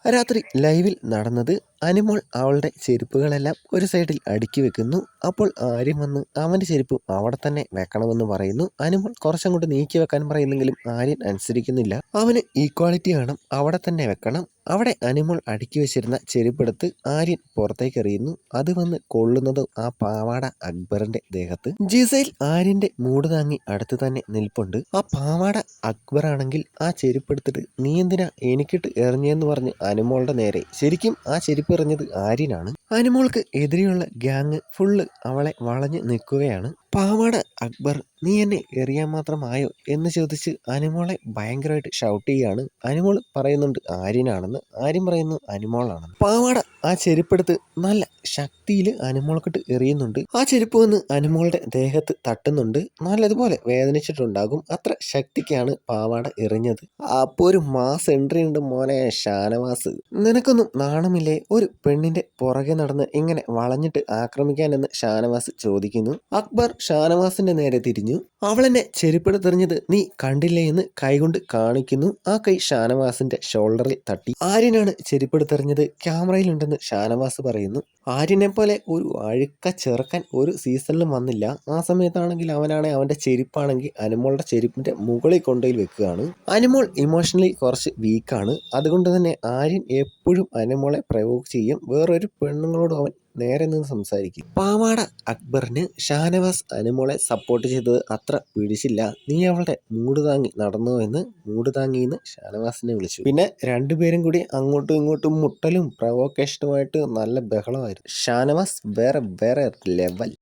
രാത്രി ലൈവിൽ നടന്നത് അനുമോൾ അവളുടെ ചെരുപ്പുകളെല്ലാം ഒരു സൈഡിൽ അടുക്കി വെക്കുന്നു. അപ്പോൾ ആര്യൻ വന്ന് അവൻ്റെ ചെരുപ്പ് അവിടെ തന്നെ വെക്കണമെന്ന് പറയുന്നു. അനുമോൾ കുറച്ചങ്ങോട്ട് നീക്കി വെക്കാൻ പറയുന്നെങ്കിലും ആര്യൻ അനുസരിക്കുന്നില്ല. അവന് ഈക്വാളിറ്റി വേണം, അവിടെ തന്നെ വെക്കണം. അവിടെ അനുമോൾ അടുക്കി വെച്ചിരുന്ന ചെരുപ്പെടുത്ത് ആര്യൻ പുറത്തേക്ക് എറിയുന്നു. അത് വന്ന് കൊള്ളുന്നത് ആ പാവാട അക്ബറിന്റെ ദേഹത്ത്. ജിസൈൽ ആര്യന്റെ മൂട് താങ്ങി അടുത്ത് തന്നെ നിൽപ്പുണ്ട്. ആ പാവാട അക്ബർ ആണെങ്കിൽ ആ ചെരുപ്പെടുത്തിട്ട് നീ എന്തിനാ എനിക്കിട്ട് എറിഞ്ഞെന്ന് പറഞ്ഞ് അനുമോളുടെ നേരെ ശരിക്കും ആ ചെരുപ്പ് എറിഞ്ഞത് ആര്യനാണ്. അനുമോൾക്ക് എതിരെയുള്ള ഗ്യാങ് ഫുള്ള് അവളെ വളഞ്ഞ് നിൽക്കുകയാണ്. പാവാട അക്ബർ നീ എന്നെ എറിയാൻ മാത്രമായോ എന്ന് ചോദിച്ച് അനുമോളെ ഭയങ്കരമായിട്ട് ഷൗട്ട് ചെയ്യുകയാണ്. അനുമോൾ പറയുന്നുണ്ട് ആര്യനാണെന്ന്, ആര്യൻ പറയുന്നു അനുമോളാണെന്ന്. പാവാട ആ ചെരുപ്പെടുത്ത് നല്ല ശക്തിയിൽ അനുമോൾക്കിട്ട് എറിയുന്നുണ്ട്. ആ ചെരുപ്പ് വന്ന് അനുമോളുടെ ദേഹത്ത് തട്ടുന്നുണ്ട്. നല്ലതുപോലെ വേദനിച്ചിട്ടുണ്ടാകും. അത്ര ശക്തിക്കാണ് പാവാട എറിഞ്ഞത്. അപ്പോൾ ഒരു മാസ് എൻട്രി ഉണ്ട് മോനെ ഷാനവാസ്. നിനക്കൊന്നും നാണമില്ലേ ഒരു പെണ്ണിന്റെ പുറകെ നടന്ന് ഇങ്ങനെ വളഞ്ഞിട്ട് ആക്രമിക്കാനെന്ന് ഷാനവാസ് ചോദിക്കുന്നു. അക്ബർ ഷാനവാസിന്റെ നേരെ തിരിഞ്ഞു. അവളെന്നെ ചെരുപ്പെടുത്തെറിഞ്ഞത് നീ കണ്ടില്ലേ എന്ന് കൈകൊണ്ട് കാണിക്കുന്നു. ആ കൈ ഷാനവാസിന്റെ ഷോൾഡറിൽ തട്ടി. ആര്യനാണ് ചെരുപ്പെടുത്തെറിഞ്ഞത്, ക്യാമറയിലുണ്ടെന്ന് ഷാനവാസ് പറയുന്നു. ആര്യനെ പോലെ ഒരു അഴുക്ക ചെറുക്കൻ ഒരു സീസണിലും വന്നില്ല. ആ സമയത്താണെങ്കിൽ അവന്റെ ചെരുപ്പാണെങ്കിൽ അനുമോളുടെ ചെരുപ്പിന്റെ മുകളിൽ കൊണ്ടുപോയി വെക്കുകയാണ്. അനുമോൾ ഇമോഷണലി കുറച്ച് വീക്കാണ്. അതുകൊണ്ട് തന്നെ ആര്യൻ എപ്പോഴും അനുമോളെ പ്രവോക്ക് ചെയ്യും. വേറൊരു പെണ്ണുങ്ങളോടും അവൻ നേരെ നിന്ന് സംസാരിക്കും. പാവാട അക്ബറിന് ഷാനവാസ് അനുമോളെ സപ്പോർട്ട് ചെയ്തത് അത്ര പിടിച്ചില്ല. നീ അവളുടെ മൂട് താങ്ങി നടന്നോ എന്ന് മൂട് താങ്ങിന്ന് ഷാനവാസിനെ വിളിച്ചു. പിന്നെ രണ്ടുപേരും കൂടി അങ്ങോട്ടും ഇങ്ങോട്ടും മുട്ടലും പ്രവോക്കേഷനുമായിട്ട് നല്ല ബഹളമായിരുന്നു. ഷാനവാസ് വേറെ ലെവൽ.